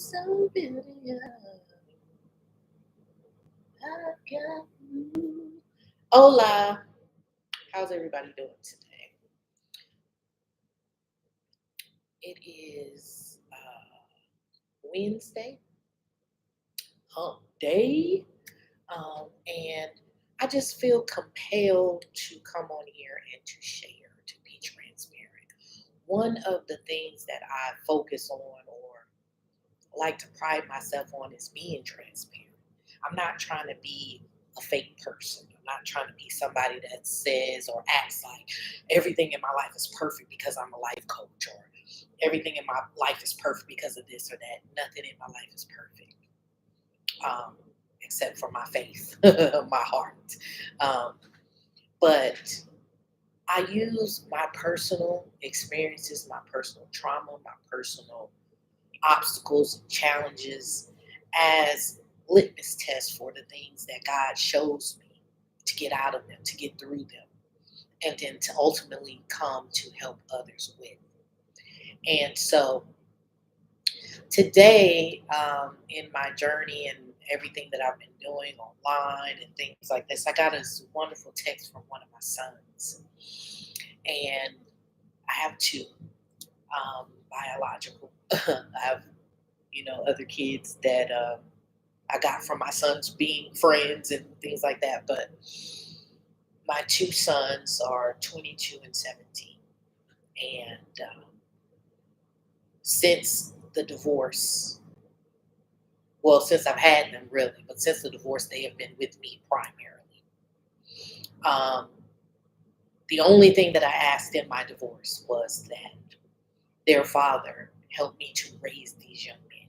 so beautiful. I got you. Hola. How's everybody doing today? It is Wednesday, hump day. And I just feel compelled to come on here and to share, to be transparent. One of the things that I focus on or like to pride myself on is being transparent. I'm not trying to be a fake person. I'm not trying to be somebody that says or acts like everything in my life is perfect because I'm a life coach or everything in my life is perfect because of this or that. Nothing in my life is perfect, um, except for my faith, my heart. Um, but I use my personal experiences, my personal trauma, my personal obstacles, challenges as litmus tests for the things that God shows me to get out of them, to get through them, and then to ultimately come to help others with. And so today, in my journey and everything that I've been doing online and things like this, I got this wonderful text from one of my sons. And I have two biological. I have, other kids that I got from my sons being friends and things like that. But my two sons are 22 and 17. And since the divorce, well, since I've had them really, but since the divorce, they have been with me primarily. Um, the only thing that I asked in my divorce was that their father helped me to raise these young men.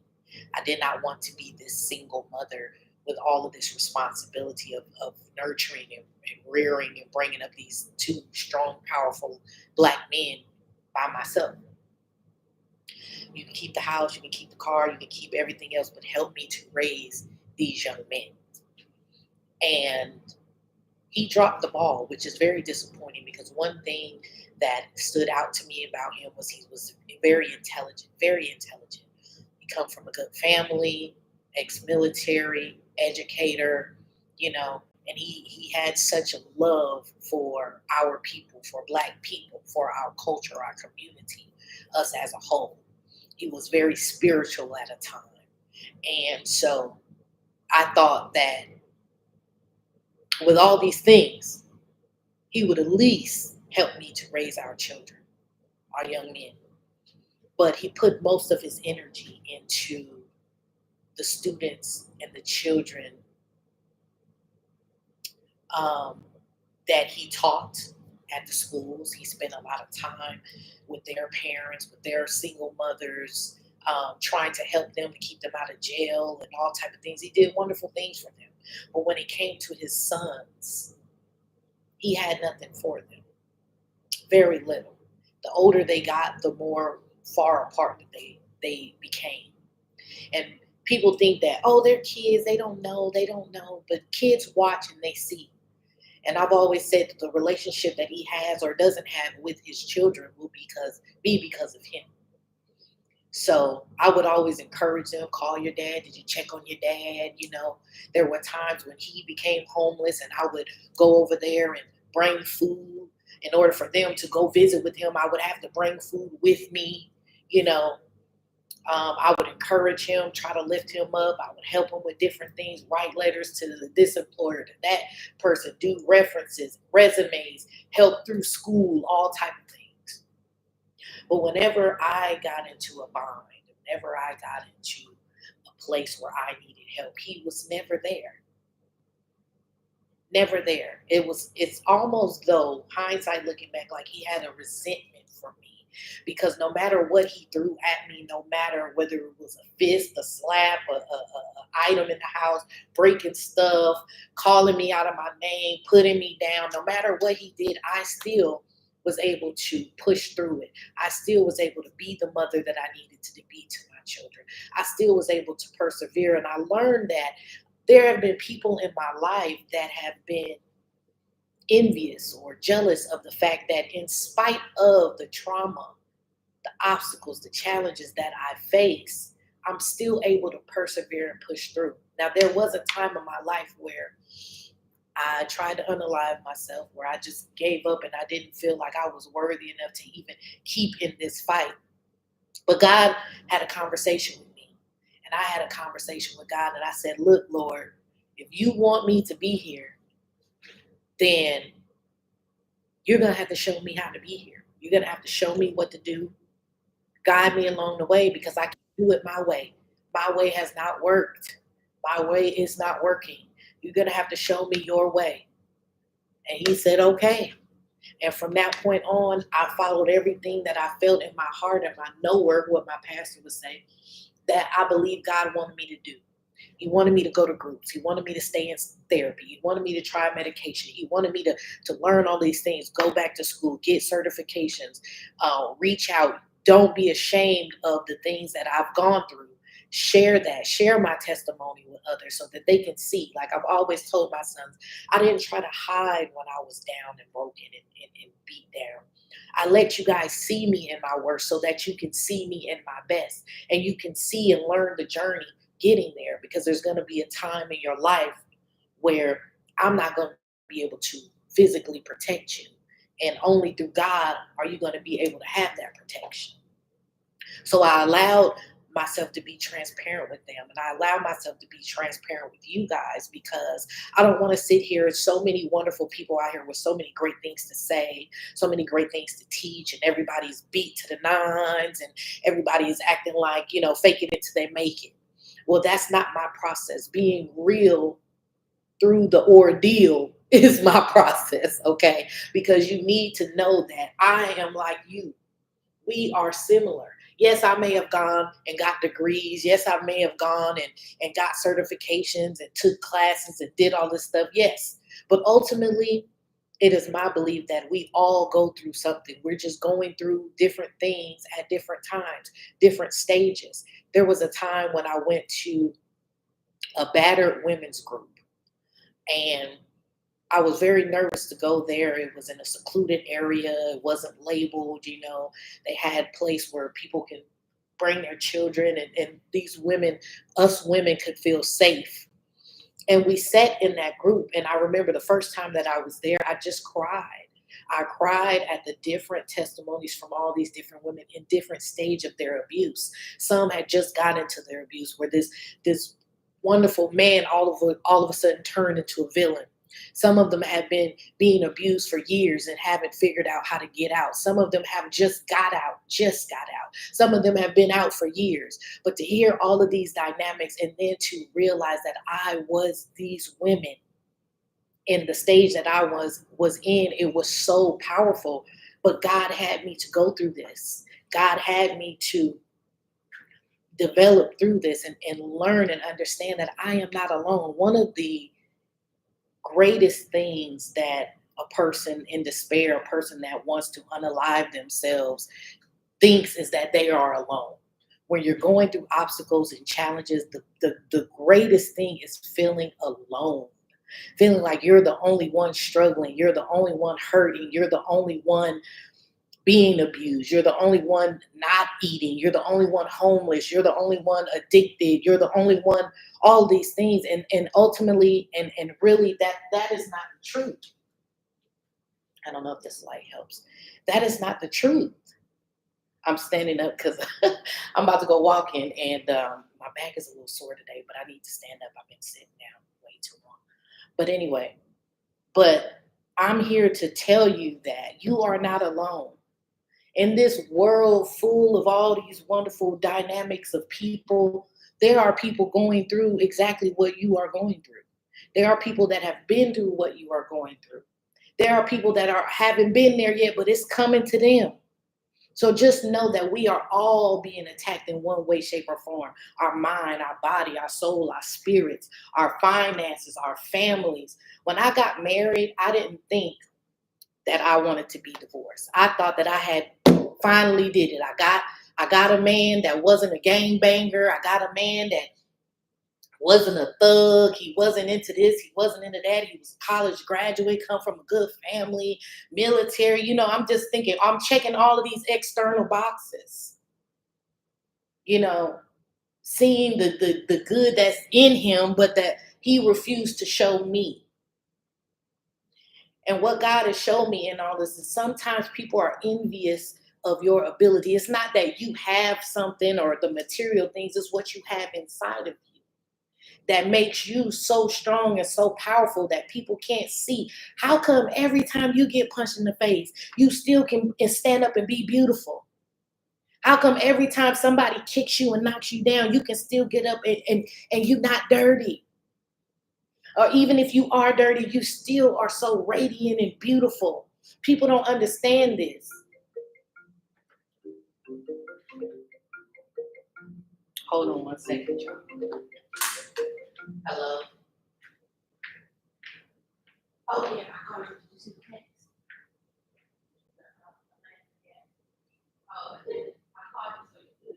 I did not want to be this single mother with all of this responsibility of nurturing and rearing and bringing up these two strong, powerful black men by myself. You can keep the house, you can keep the car, you can keep everything else, but help me to raise these young men. And he dropped the ball, which is very disappointing because one thing that stood out to me about him was he was very intelligent, very intelligent. He come from a good family, ex-military, educator, and he had such a love for our people, for black people, for our culture, our community, us as a whole. He was very spiritual at a time. And so I thought that with all these things, he would at least help me to raise our children, our young men. But he put most of his energy into the students and the children um, that he taught at the schools. He spent a lot of time with their parents, with their single mothers, trying to help them to keep them out of jail and all type of things. He did wonderful things for them. But when it came to his sons, he had nothing for them. Very little. The older they got, the more far apart that they became. And people think that, oh, they're kids, they don't know. But kids watch and they see. And I've always said that the relationship that he has or doesn't have with his children will be because of him. So I would always encourage them, call your dad. Did you check on your dad? There were times when he became homeless and I would go over there and bring food. In order for them to go visit with him, I would have to bring food with me. You know, I would encourage him, try to lift him up. I would help him with different things, write letters to this employer, to that person, do references, resumes, help through school, all type of things. But whenever I got into a bind, whenever I got into a place where I needed help, he was never there. Never there. It's almost though hindsight looking back, like he had a resentment for me because no matter what he threw at me, no matter whether it was a fist, a slap, a item in the house, breaking stuff, calling me out of my name, putting me down, no matter what he did, I still was able to push through it. I still was able to be the mother that I needed to be to my children. I still was able to persevere. And I learned that there have been people in my life that have been envious or jealous of the fact that, in spite of the trauma, the obstacles, the challenges that I face, I'm still able to persevere and push through. Now, there was a time in my life where I tried to unalive myself, where I just gave up and I didn't feel like I was worthy enough to even keep in this fight. But God had a conversation with me, and I had a conversation with God, and I said, "Look, Lord, if you want me to be here, then you're going to have to show me how to be here. You're going to have to show me what to do, guide me along the way because I can't do it my way. My way has not worked. My way is not working. You're going to have to show me your way." And he said, "Okay." And from that point on, I followed everything that I felt in my heart and my knower, what my pastor would say, that I believe God wanted me to do. He wanted me to go to groups. He wanted me to stay in therapy. He wanted me to try medication. He wanted me to learn all these things, go back to school, get certifications, reach out. Don't be ashamed of the things that I've gone through. Share that, share my testimony with others so that they can see. Like I've always told my sons, I didn't try to hide when I was down and broken and beat down. I let you guys see me in my worst so that you can see me in my best and you can see and learn the journey getting there, because there's going to be a time in your life where I'm not going to be able to physically protect you. And only through God are you going to be able to have that protection. So I allowed myself to be transparent with them, and I allow myself to be transparent with you guys because I don't want to sit here. So many wonderful people out here with so many great things to say, so many great things to teach, and everybody's beat to the nines and everybody is acting like, fake it until they make it. Well, that's not my process. Being real through the ordeal is my process, okay? Because you need to know that I am like you. We are similar. Yes, I may have gone and got degrees. Yes, I may have gone and got certifications and took classes and did all this stuff. Yes. But ultimately, it is my belief that we all go through something. We're just going through different things at different times, different stages. There was a time when I went to a battered women's group, and I was very nervous to go there. It was in a secluded area. It wasn't labeled. They had a place where people can bring their children, and these women, us women, could feel safe. And we sat in that group, and I remember the first time that I was there, I just cried. I cried at the different testimonies from all these different women in different stage of their abuse. Some had just got into their abuse, where this wonderful man all of a sudden turned into a villain. Some of them have been being abused for years and haven't figured out how to get out. Some of them have just got out. Some of them have been out for years. But to hear all of these dynamics and then to realize that I was these women in the stage that I was in, it was so powerful. But God had me to go through this. God had me to develop through this and learn and understand that I am not alone. One of the greatest things that a person in despair, a person that wants to unalive themselves, thinks is that they are alone. When you're going through obstacles and challenges, the greatest thing is feeling alone. Feeling like you're the only one struggling, you're the only one hurting, you're the only one being abused, you're the only one not eating, you're the only one homeless, you're the only one addicted, you're the only one, all these things. And ultimately and really that is not the truth. I don't know if this light helps. That is not the truth. I'm standing up because I'm about to go walking, and my back is a little sore today, but I need to stand up. I've been sitting down way too long. But anyway, but I'm here to tell you that you are not alone. In this world full of all these wonderful dynamics of people, there are people going through exactly what you are going through. There are people that have been through what you are going through. There are people that haven't been there yet, but it's coming to them. So just know that we are all being attacked in one way, shape, or form. Our mind, our body, our soul, our spirits, our finances, our families. When I got married, I didn't think that I wanted to be divorced. I thought that I had finally did it. I got a man that wasn't a gangbanger. I got a man that wasn't a thug. He wasn't into this. He wasn't into that. He was a college graduate, come from a good family, military. I'm just thinking, I'm checking all of these external boxes. You know, seeing the good that's in him, but that he refused to show me. And what God has shown me in all this is sometimes people are envious of your ability. It's not that you have something or the material things, it's what you have inside of you that makes you so strong and so powerful that people can't see. How come every time you get punched in the face, you still can stand up and be beautiful? How come every time somebody kicks you and knocks you down, you can still get up and you're not dirty? Or even if you are dirty, you still are so radiant and beautiful. People don't understand this. Hold on one second, y'all. Hello. Oh yeah, I called you. Did you see the text? Oh, I did. I called you so you could.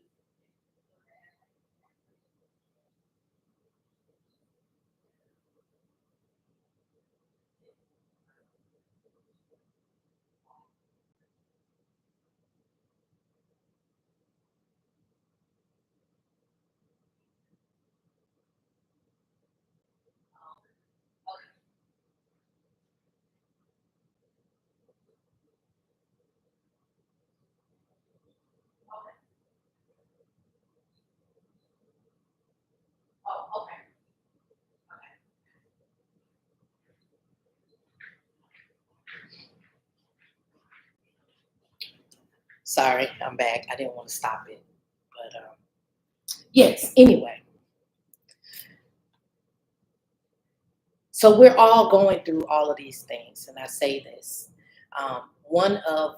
Oh, okay. Sorry, I'm back. I didn't want to stop it, but yes. Anyway, so we're all going through all of these things, and I say this. One of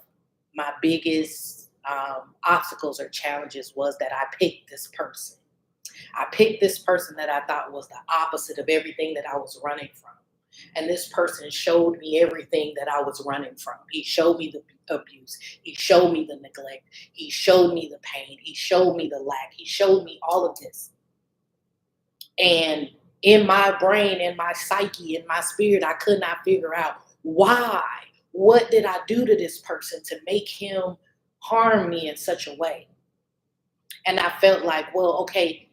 my biggest obstacles or challenges was that I picked this person. I picked this person that I thought was the opposite of everything that I was running from. And this person showed me everything that I was running from. He showed me the abuse. He showed me the neglect. He showed me the pain. He showed me the lack. He showed me all of this. And in my brain, in my psyche, in my spirit, I could not figure out why. What did I do to this person to make him harm me in such a way? And I felt like, well, okay,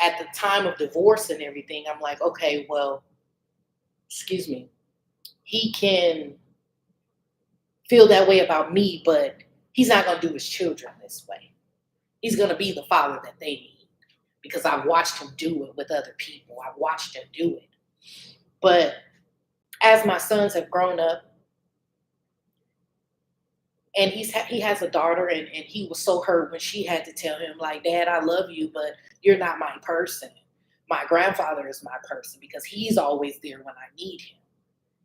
at the time of divorce and everything, I'm like, okay, well, excuse me, he can feel that way about me, but he's not going to do his children this way. He's going to be the father that they need because I've watched him do it with other people. I've watched him do it. But as my sons have grown up, and he has a daughter, and he was so hurt when she had to tell him, like, Dad, I love you, but you're not my person. My grandfather is my person because he's always there when I need him.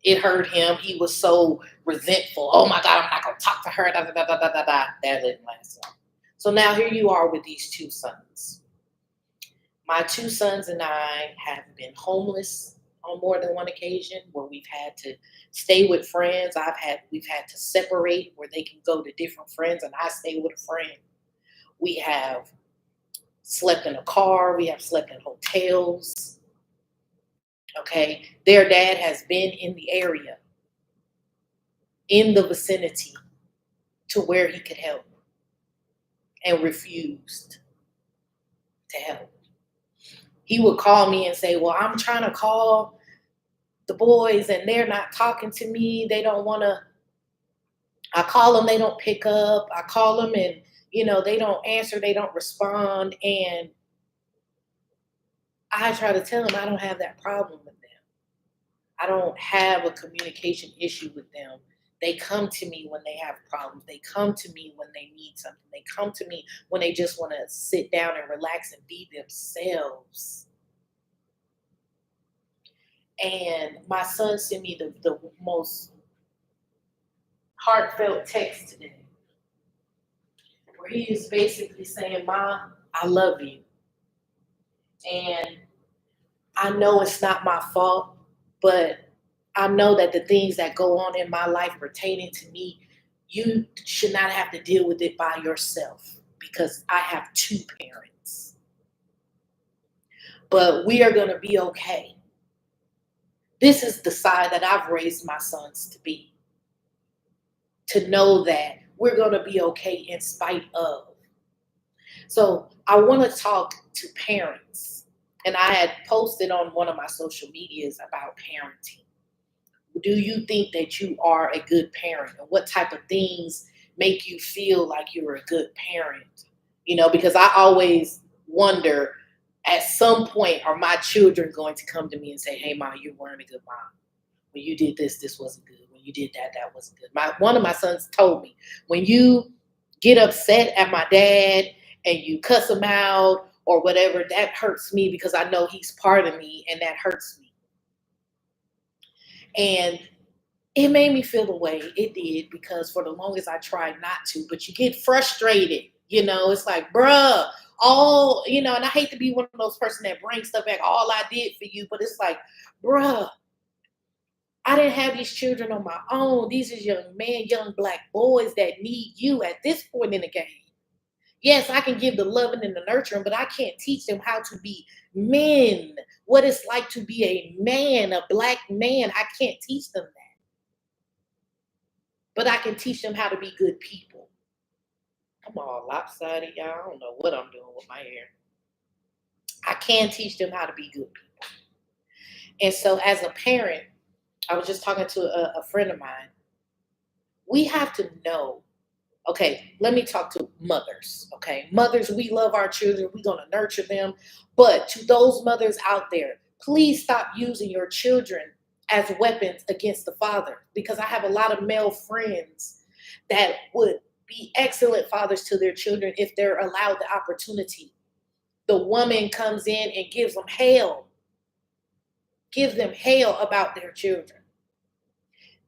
It hurt him. He was so resentful. Oh my God, I'm not going to talk to her. Da, da, da, da, da, da, da. That didn't last long. So now here you are with these two sons. My two sons and I have been homeless on more than one occasion where we've had to stay with friends. We've had to separate where they can go to different friends and I stay with a friend. We have slept in a car. We have slept in hotels. Okay. Their dad has been in the area, in the vicinity to where he could help and refused to help. He would call me and say, well, I'm trying to call the boys and they're not talking to me. They don't want to. I call them, they don't pick up. I call them and, they don't answer, they don't respond. And I try to tell them I don't have that problem with them. I don't have a communication issue with them. They come to me when they have problems. They come to me when they need something. They come to me when they just want to sit down and relax and be themselves. And my son sent me the most heartfelt text today where he is basically saying, Ma, I love you. And I know it's not my fault, but I know that the things that go on in my life pertaining to me, you should not have to deal with it by yourself because I have two parents. But we are going to be okay. This is the side that I've raised my sons to be, to know that we're going to be okay in spite of. So I want to talk to parents. And I had posted on one of my social medias about parenting. Do you think that you are a good parent? And what type of things make you feel like you're a good parent? Because I always wonder, at some point, are my children going to come to me and say, "Hey, mom, you weren't a good mom. When you did this, this wasn't good. When you did that, that wasn't good." One of my sons told me, "When you get upset at my dad and you cuss him out or whatever, that hurts me because I know he's part of me and that hurts me." And it made me feel the way it did, because for the longest I tried not to, but you get frustrated. It's like, bruh, and I hate to be one of those person that brings stuff back. All I did for you, but it's like, bruh, I didn't have these children on my own. These are young men, young black boys that need you at this point in the game. Yes, I can give the loving and the nurturing, but I can't teach them how to be men, what it's like to be a man, a black man. I can't teach them that. But I can teach them how to be good people. I'm all lopsided, y'all. I don't know what I'm doing with my hair. I can teach them how to be good people. And so as a parent, I was just talking to a friend of mine. We have to know, okay, let me talk to mothers. Okay, mothers, we love our children. We're going to nurture them. But to those mothers out there, please stop using your children as weapons against the father, because I have a lot of male friends that would be excellent fathers to their children if they're allowed the opportunity. The woman comes in and gives them hell about their children.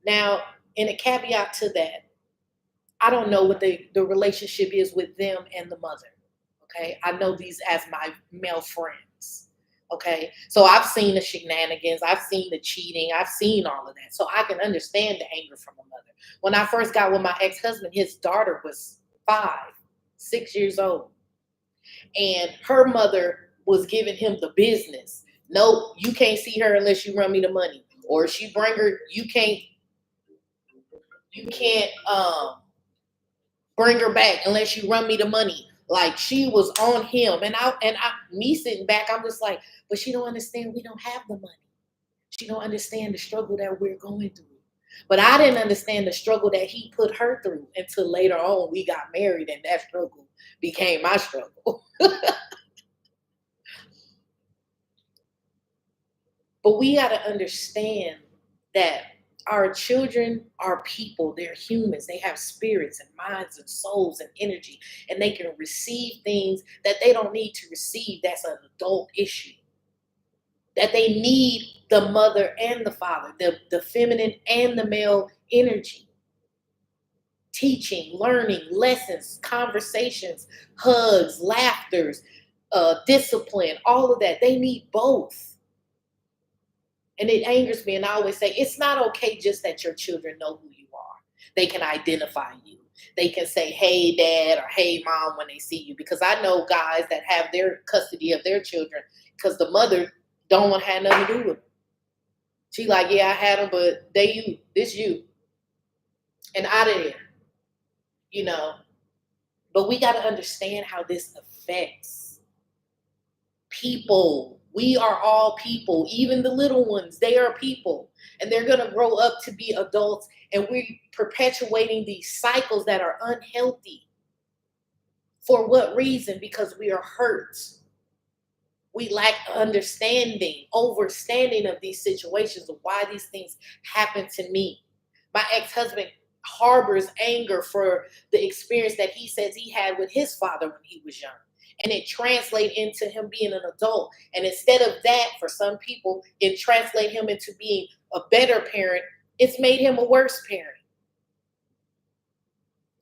Now, in a caveat to that, I don't know what the relationship is with them and the mother. Okay. I know these as my male friends. Okay. So I've seen the shenanigans, I've seen the cheating, I've seen all of that. So I can understand the anger from a mother. When I first got with my ex-husband, his daughter was 6 years old. And her mother was giving him the business. Nope, you can't see her unless you run me the money. Or if she bring her, you can't bring her back unless you run me the money. Like, she was on him. And me sitting back, I'm just like, but she don't understand we don't have the money. She don't understand the struggle that we're going through. But I didn't understand the struggle that he put her through until later on we got married and that struggle became my struggle. But we got to understand that our children are people. They're humans. They have spirits and minds and souls and energy, and they can receive things that they don't need to receive. That's an adult issue. That they need the mother and the father, the feminine and the male energy. Teaching, learning, lessons, conversations, hugs, laughters, discipline, all of that. They need both. And it angers me. And I always say, it's not okay just that your children know who you are. They can identify you. They can say, "Hey, dad," or "Hey, mom," when they see you. Because I know guys that have their custody of their children because the mother don't want to have nothing to do with them. She like, "Yeah, I had them, but they you. This you. And out of there." You know. But we got to understand how this affects people. We are all people, even the little ones. They are people, and they're going to grow up to be adults, and we're perpetuating these cycles that are unhealthy. For what reason? Because we are hurt. We lack understanding, overstanding of these situations, of why these things happen to me. My ex-husband harbors anger for the experience that he says he had with his father when he was young. And it translates into him being an adult. And instead of that, for some people, it translates him into being a better parent. It's made him a worse parent.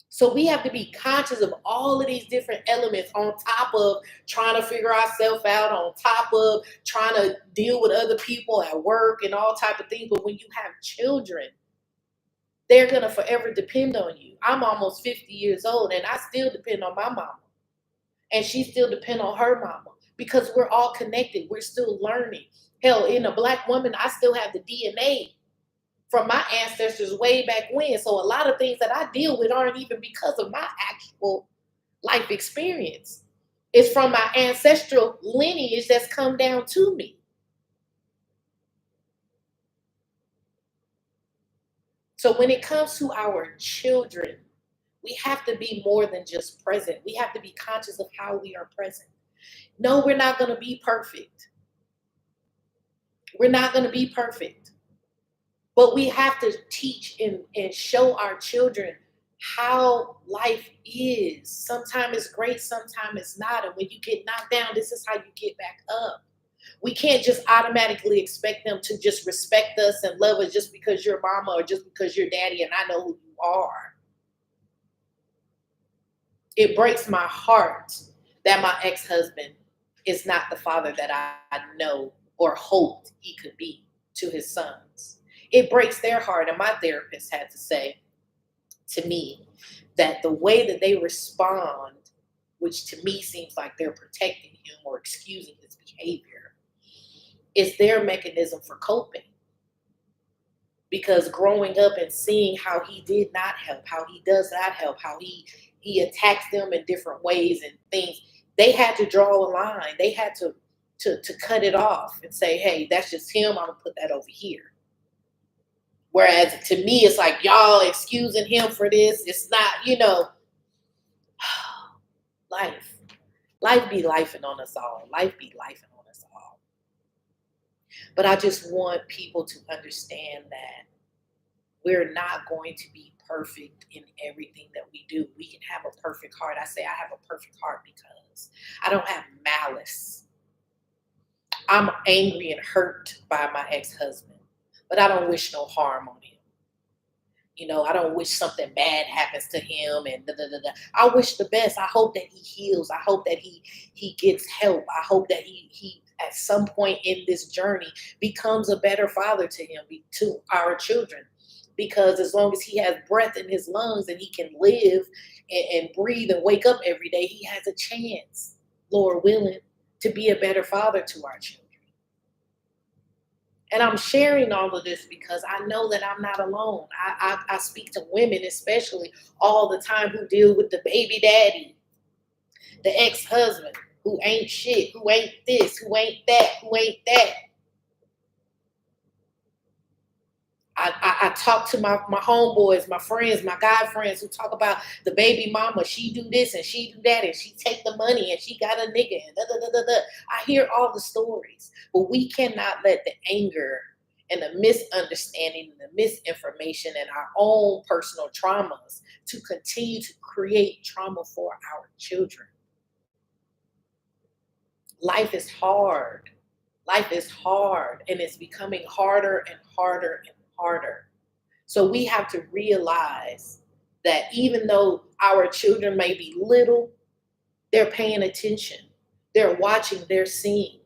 So we have to be conscious of all of these different elements, on top of trying to figure ourselves out, on top of trying to deal with other people at work and all type of things. But when you have children, they're going to forever depend on you. I'm almost 50 years old, and I still depend on my mama. And she still depend on her mama, because we're all connected. We're still learning. Hell, in a black woman, I still have the DNA from my ancestors way back when. So a lot of things that I deal with aren't even because of my actual life experience. It's from my ancestral lineage that's come down to me. So when it comes to our children, we have to be more than just present. We have to be conscious of how we are present. No, we're not going to be perfect. We're not going to be perfect. But we have to teach and show our children how life is. Sometimes it's great, sometimes it's not. And when you get knocked down, this is how you get back up. We can't just automatically expect them to just respect us and love us just because you're mama or just because you're daddy and I know who you are. It breaks my heart that my ex-husband is not the father that I know or hoped he could be to his sons. It breaks their heart. And my therapist had to say to me that the way that they respond, which to me seems like they're protecting him or excusing his behavior, is their mechanism for coping. Because growing up and seeing how he did not help, how he does not help, how he attacks them in different ways and things, they had to draw a line. They had to cut it off and say, hey, that's just him. I'm gonna put that over here. Whereas to me, it's like y'all excusing him for this. It's not. Life. Life be lifing on us all. Life be lifing on us all. But I just want people to understand that we're not going to be perfect in everything that we do. We can have a perfect heart. I say I have a perfect heart because I don't have malice. I'm angry and hurt by my ex-husband, but I don't wish no harm on him. I don't wish something bad happens to him and da, da, da, da. I wish the best. I hope that he heals. I hope that he gets help. I hope that he at some point in this journey becomes a better father to him, to our children. Because as long as he has breath in his lungs and he can live and breathe and wake up every day, he has a chance, Lord willing, to be a better father to our children. And I'm sharing all of this because I know that I'm not alone. I speak to women, especially all the time, who deal with the baby daddy, the ex husband, who ain't shit, who ain't this, who ain't that, who ain't that. I talk to my homeboys, my friends, my guy friends who talk about the baby mama. She do this and she do that and she take the money and she got a nigga and da da da da da. I hear all the stories, but we cannot let the anger and the misunderstanding and the misinformation and our own personal traumas to continue to create trauma for our children. Life is hard. Life is hard and it's becoming harder and harder and harder. So we have to realize that even though our children may be little, they're paying attention. They're watching, they're seeing.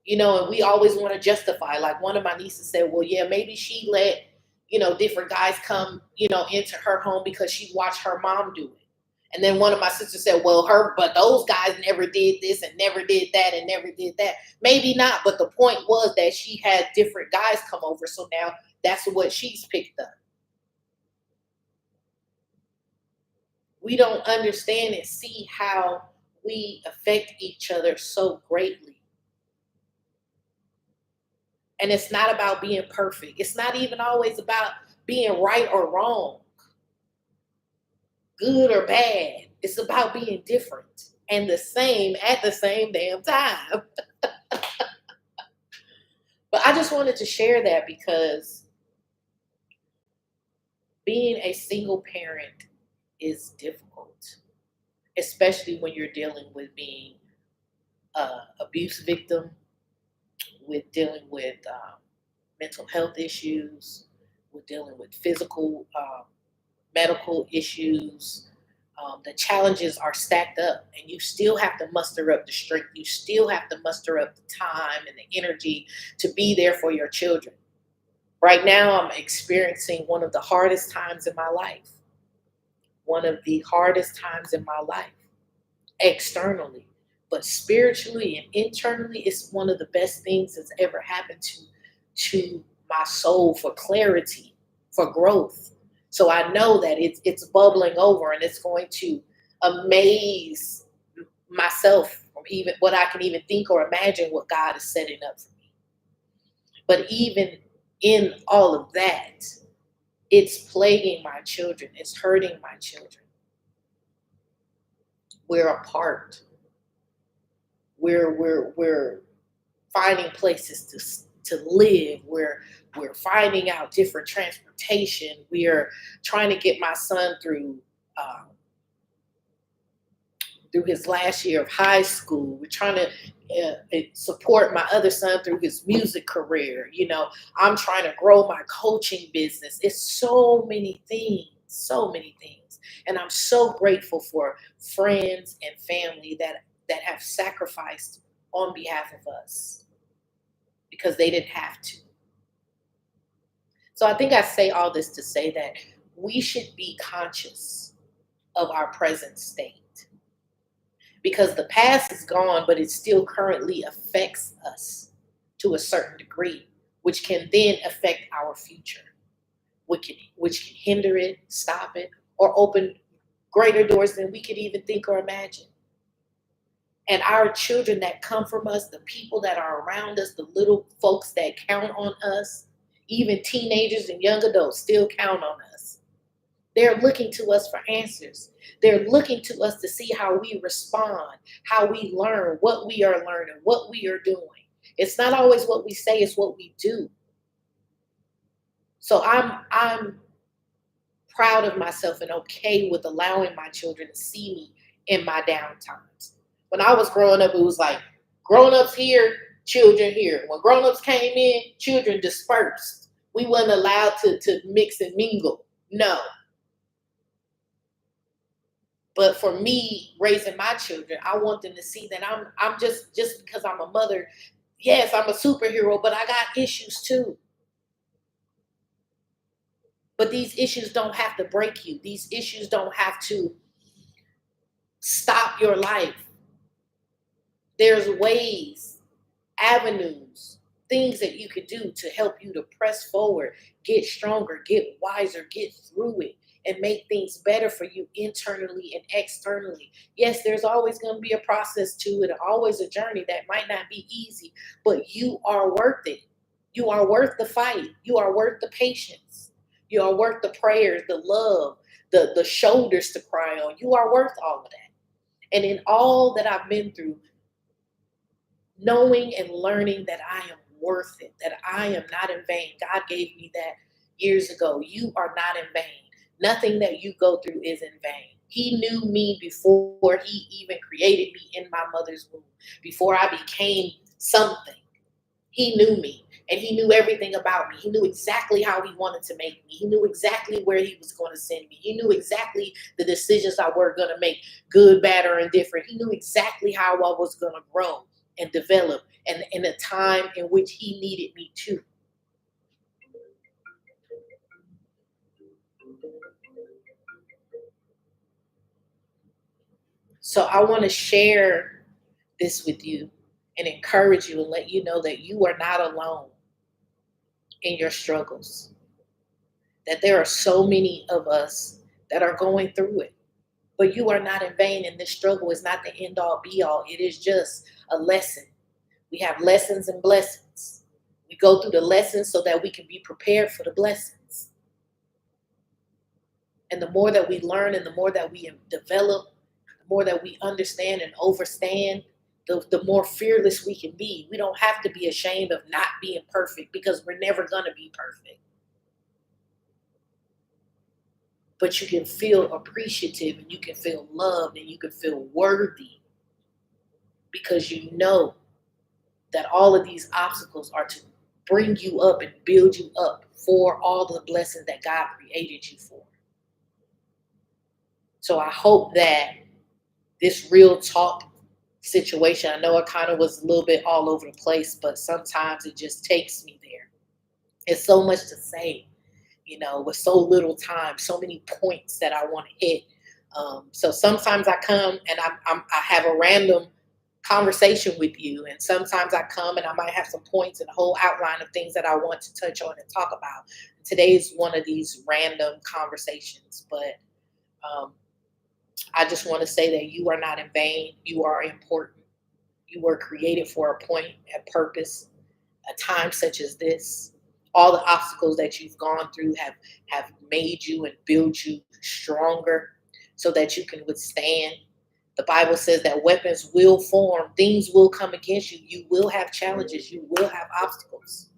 And we always want to justify. Like one of my nieces said, well, yeah, maybe she let, different guys come, into her home because she watched her mom do it. And then one of my sisters said, well, but those guys never did this and never did that and never did that. Maybe not. But the point was that she had different guys come over. So now that's what she's picked up. We don't understand and see how we affect each other so greatly. And it's not about being perfect. It's not even always about being right or wrong, good or bad. It's about being different and the same at the same damn time. But I just wanted to share that because being a single parent is difficult, especially when you're dealing with being an abuse victim, with dealing with mental health issues, with dealing with physical, medical issues. The challenges are stacked up, and you still have to muster up the strength. You still have to muster up the time and the energy to be there for your children. Right now, I'm experiencing one of the hardest times in my life. One of the hardest times in my life, externally. But spiritually and internally, it's one of the best things that's ever happened to my soul, for clarity, for growth. So I know that it's bubbling over and it's going to amaze myself from even what I can even think or imagine what God is setting up for me. But even in all of that, it's plaguing my children. It's hurting my children. We're apart. We're finding places to live. We're finding out different transportation. We are trying to get my son um, through his last year of high school. We're trying to support my other son through his music career. I'm trying to grow my coaching business. It's so many things. And I'm so grateful for friends and family that have sacrificed on behalf of us because they didn't have to. So I think I say all this to say that we should be conscious of our present state because the past is gone, but it still currently affects us to a certain degree, which can then affect our future, which can hinder it, stop it, or open greater doors than we could even think or imagine. And our children that come from us, the people that are around us, the little folks that count on us, even teenagers and young adults still count on us. They're looking to us for answers. They're looking to us to see how we respond, how we learn, what we are learning, what we are doing. It's not always what we say, it's what we do. So I'm proud of myself and okay with allowing my children to see me in my downtimes. When I was growing up, it was like grown-ups here, children here. When grown-ups came in, children dispersed. We weren't allowed to mix and mingle. No. But for me, raising my children, I want them to see that I'm just because I'm a mother, yes, I'm a superhero, but I got issues too. But these issues don't have to break you. These issues don't have to stop your life. There's ways, avenues, things that you could do to help you to press forward, get stronger, get wiser, get through it, and make things better for you internally and externally. Yes, there's always going to be a process to it, always a journey that might not be easy, but you are worth it. You are worth the fight. You are worth the patience. You are worth the prayers, the love, the shoulders to cry on. You are worth all of that. And in all that I've been through, knowing and learning that I am worth it, that I am not in vain. God gave me that years ago. You are not in vain. Nothing that you go through is in vain. He knew me before he even created me in my mother's womb, before I became something. He knew me and he knew everything about me. He knew exactly how he wanted to make me. He knew exactly where he was going to send me. He knew exactly the decisions I were going to make, good, bad, or indifferent. He knew exactly how I was going to grow and develop and in a time in which he needed me to. So I want to share this with you and encourage you and let you know that you are not alone in your struggles, that there are so many of us that are going through it. But you are not in vain, and this struggle is not the end all be all. It is just a lesson. We have lessons and blessings. We go through the lessons so that we can be prepared for the blessings. And the more that we learn and the more that we develop, the more that we understand and overstand, the more fearless we can be. We don't have to be ashamed of not being perfect because we're never going to be perfect. But you can feel appreciative and you can feel loved and you can feel worthy because you know that all of these obstacles are to bring you up and build you up for all the blessings that God created you for. So I hope that this real talk situation, I know it kind of was a little bit all over the place, but sometimes it just takes me there. It's so much to say, with so little time, so many points that I want to hit. So sometimes I come and I have a random conversation with you, and sometimes I come and I might have some points and a whole outline of things that I want to touch on and talk about. Today is one of these random conversations, but I just want to say that you are not in vain. You are important. You were created for a point, a purpose, a time such as this. All the obstacles that you've gone through have made you and built you stronger so that you can withstand. The Bible says that weapons will form, things will come against you. You will have challenges, you will have obstacles,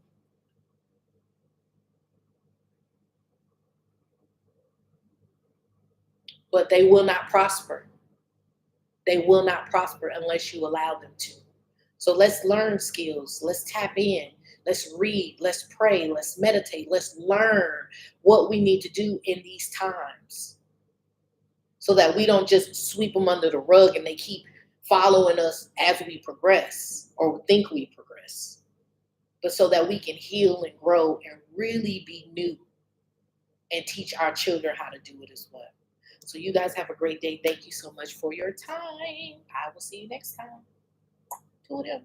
but they will not prosper. They will not prosper unless you allow them to. So let's learn skills. Let's tap in. Let's read. Let's pray. Let's meditate. Let's learn what we need to do in these times so that we don't just sweep them under the rug and they keep following us as we progress or think we progress, but so that we can heal and grow and really be new and teach our children how to do it as well. So you guys have a great day. Thank you so much for your time. I will see you next time. Toodle.